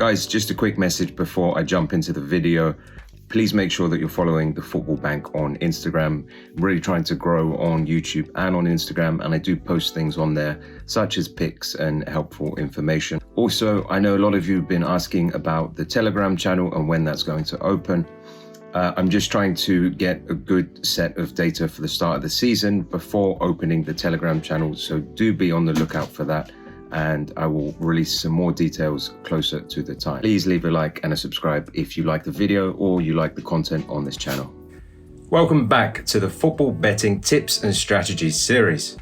Guys, just a quick message before I jump into the video. Please make sure that you're following the Football Bank on Instagram. I'm really trying to grow on YouTube and on Instagram, and I do post things on there, such as pics and helpful information. Also, I know a lot of you have been asking about the Telegram channel and when that's going to open. I'm just trying to get a good set of data for the start of the season before opening the Telegram channel, so do be on the lookout for that, and I will release some more details closer to the time. Please leave a like and a subscribe if you like the video or you like the content on this channel. Welcome back to the Football Betting Tips and Strategies series.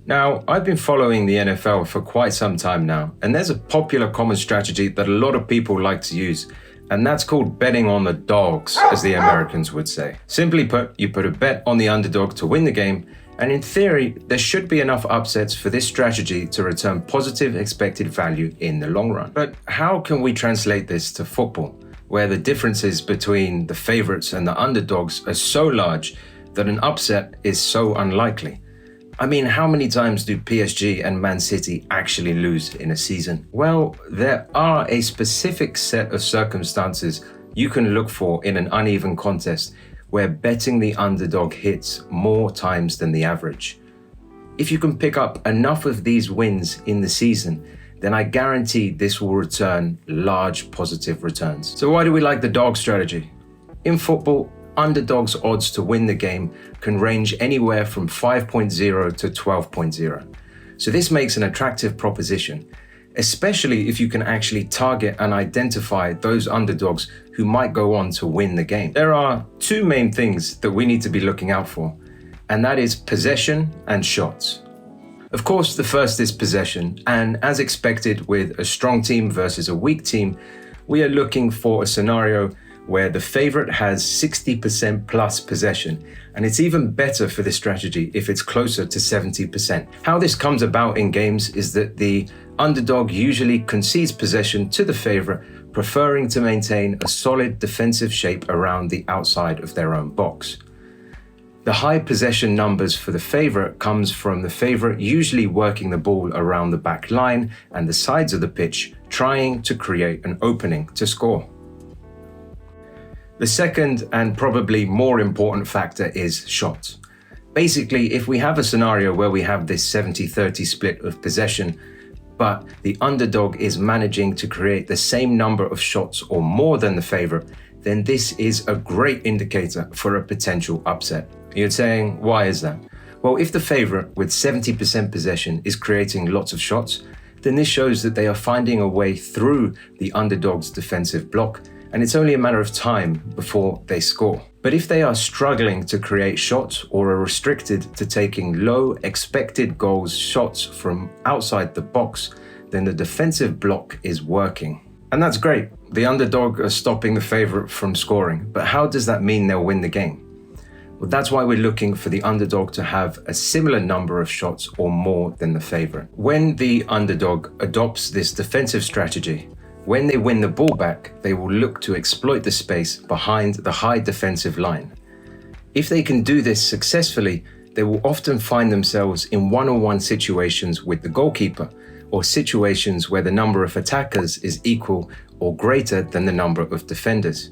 Now, I've been following the NFL for quite some time now, and there's a popular common strategy that a lot of people like to use, and that's called betting on the dogs, as the Americans would say. Simply put, you put a bet on the underdog to win the game, and in theory, there should be enough upsets for this strategy to return positive expected value in the long run. But how can we translate this to football, where the differences between the favorites and the underdogs are so large that an upset is so unlikely? I mean, how many times do PSG and Man City actually lose in a season? Well, there are a specific set of circumstances you can look for in an uneven contest where betting the underdog hits more times than the average. If you can pick up enough of these wins in the season, then I guarantee this will return large positive returns. So why do we like the dog strategy? In football, underdogs' odds to win the game can range anywhere from 5.0 to 12.0. So this makes an attractive proposition, especially if you can actually target and identify those underdogs who might go on to win the game. There are two main things that we need to be looking out for, and that is possession and shots. Of course, the first is possession, and as expected with a strong team versus a weak team, we are looking for a scenario where the favorite has 60% plus possession, and it's even better for this strategy if it's closer to 70%. How this comes about in games is that the underdog usually concedes possession to the favorite, preferring to maintain a solid defensive shape around the outside of their own box. The high possession numbers for the favorite comes from the favorite usually working the ball around the back line and the sides of the pitch, trying to create an opening to score. The second and probably more important factor is shots. Basically, if we have a scenario where we have this 70-30 split of possession, but the underdog is managing to create the same number of shots or more than the favorite, then this is a great indicator for a potential upset. You're saying, why is that? Well, if the favorite with 70% possession is creating lots of shots, then this shows that they are finding a way through the underdog's defensive block, and it's only a matter of time before they score. But if they are struggling to create shots or are restricted to taking low expected goals shots from outside the box, then the defensive block is working. And that's great. The underdog are stopping the favorite from scoring, but how does that mean they'll win the game? Well, that's why we're looking for the underdog to have a similar number of shots or more than the favorite. When the underdog adopts this defensive strategy, when they win the ball back, they will look to exploit the space behind the high defensive line. If they can do this successfully, they will often find themselves in one-on-one situations with the goalkeeper, or situations where the number of attackers is equal or greater than the number of defenders.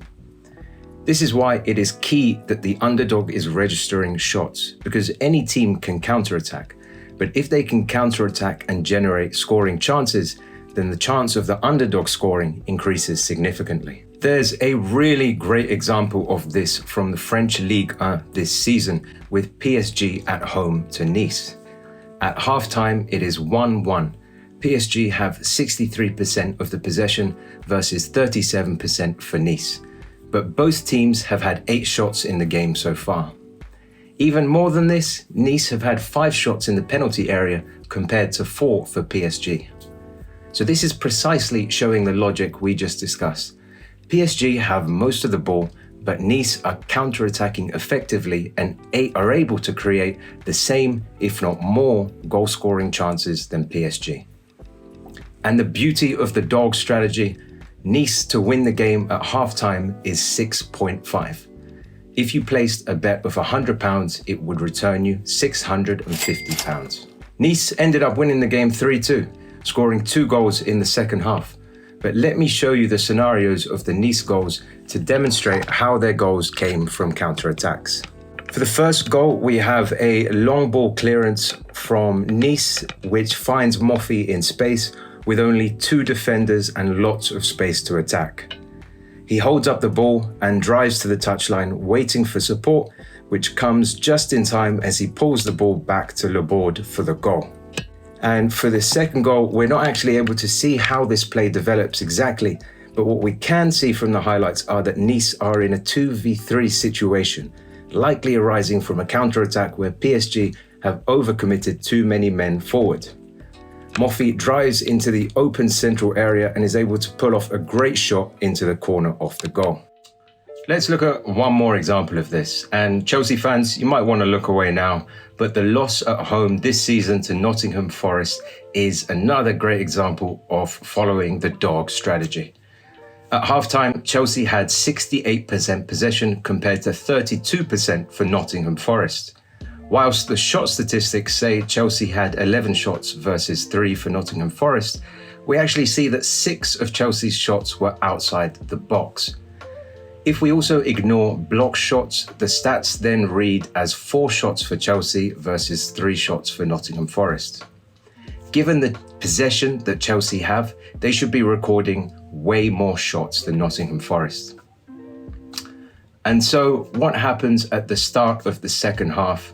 This is why it is key that the underdog is registering shots, because any team can counterattack. But if they can counterattack and generate scoring chances, then the chance of the underdog scoring increases significantly. There's a really great example of this from the French Ligue 1 this season with PSG at home to Nice. At halftime, it is 1-1. PSG have 63% of the possession versus 37% for Nice. But both teams have had 8 shots in the game so far. Even more than this, Nice have had 5 shots in the penalty area compared to 4 for PSG. So this is precisely showing the logic we just discussed. PSG have most of the ball, but Nice are counter-attacking effectively and are able to create the same, if not more, goal-scoring chances than PSG. And the beauty of the dog strategy, Nice to win the game at halftime is 6.5. If you placed a bet of £100, it would return you £650. Nice ended up winning the game 3-2. Scoring 2 goals in the second half. But let me show you the scenarios of the Nice goals to demonstrate how their goals came from counter-attacks. For the first goal, we have a long ball clearance from Nice, which finds Moffi in space with only 2 defenders and lots of space to attack. He holds up the ball and drives to the touchline, waiting for support, which comes just in time as he pulls the ball back to Laborde for the goal. And for the second goal, we're not actually able to see how this play develops exactly, but what we can see from the highlights are that Nice are in a 2v3 situation, likely arising from a counter-attack where PSG have overcommitted too many men forward. Moffi drives into the open central area and is able to pull off a great shot into the corner of the goal. Let's look at one more example of this. And Chelsea fans, you might want to look away now, but the loss at home this season to Nottingham Forest is another great example of following the Dawg strategy. At halftime, Chelsea had 68% possession compared to 32% for Nottingham Forest. Whilst the shot statistics say Chelsea had 11 shots versus 3 for Nottingham Forest, we actually see that 6 of Chelsea's shots were outside the box. If we also ignore block shots, the stats then read as 4 shots for Chelsea versus 3 shots for Nottingham Forest. Given the possession that Chelsea have, they should be recording way more shots than Nottingham Forest. And so what happens at the start of the second half?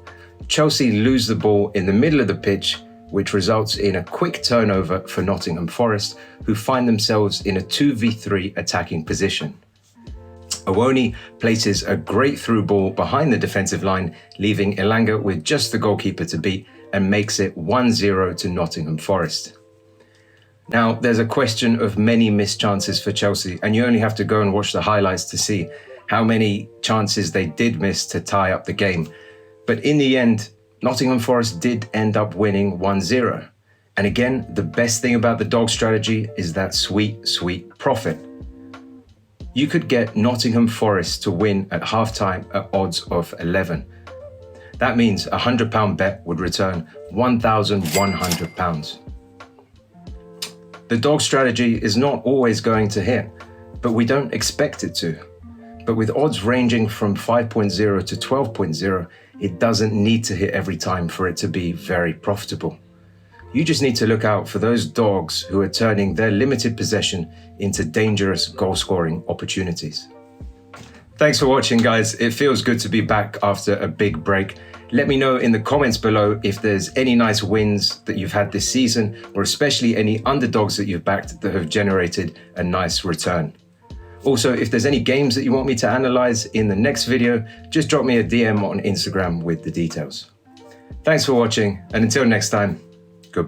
Chelsea lose the ball in the middle of the pitch, which results in a quick turnover for Nottingham Forest, who find themselves in a 2v3 attacking position. Awoni places a great through ball behind the defensive line, leaving Elanga with just the goalkeeper to beat and makes it 1-0 to Nottingham Forest. Now, there's a question of many missed chances for Chelsea, and you only have to go and watch the highlights to see how many chances they did miss to tie up the game. But in the end, Nottingham Forest did end up winning 1-0. And again, the best thing about the Dawg strategy is that sweet, sweet profit. You could get Nottingham Forest to win at halftime at odds of 11. That means a £100 bet would return £1,100. The Dawg strategy is not always going to hit, but we don't expect it to. But with odds ranging from 5.0 to 12.0, it doesn't need to hit every time for it to be very profitable. You just need to look out for those dogs who are turning their limited possession into dangerous goal-scoring opportunities. Thanks for watching, guys. It feels good to be back after a big break. Let me know in the comments below if there's any nice wins that you've had this season, or especially any underdogs that you've backed that have generated a nice return. Also, if there's any games that you want me to analyze in the next video, just drop me a DM on Instagram with the details. Thanks for watching, and until next time,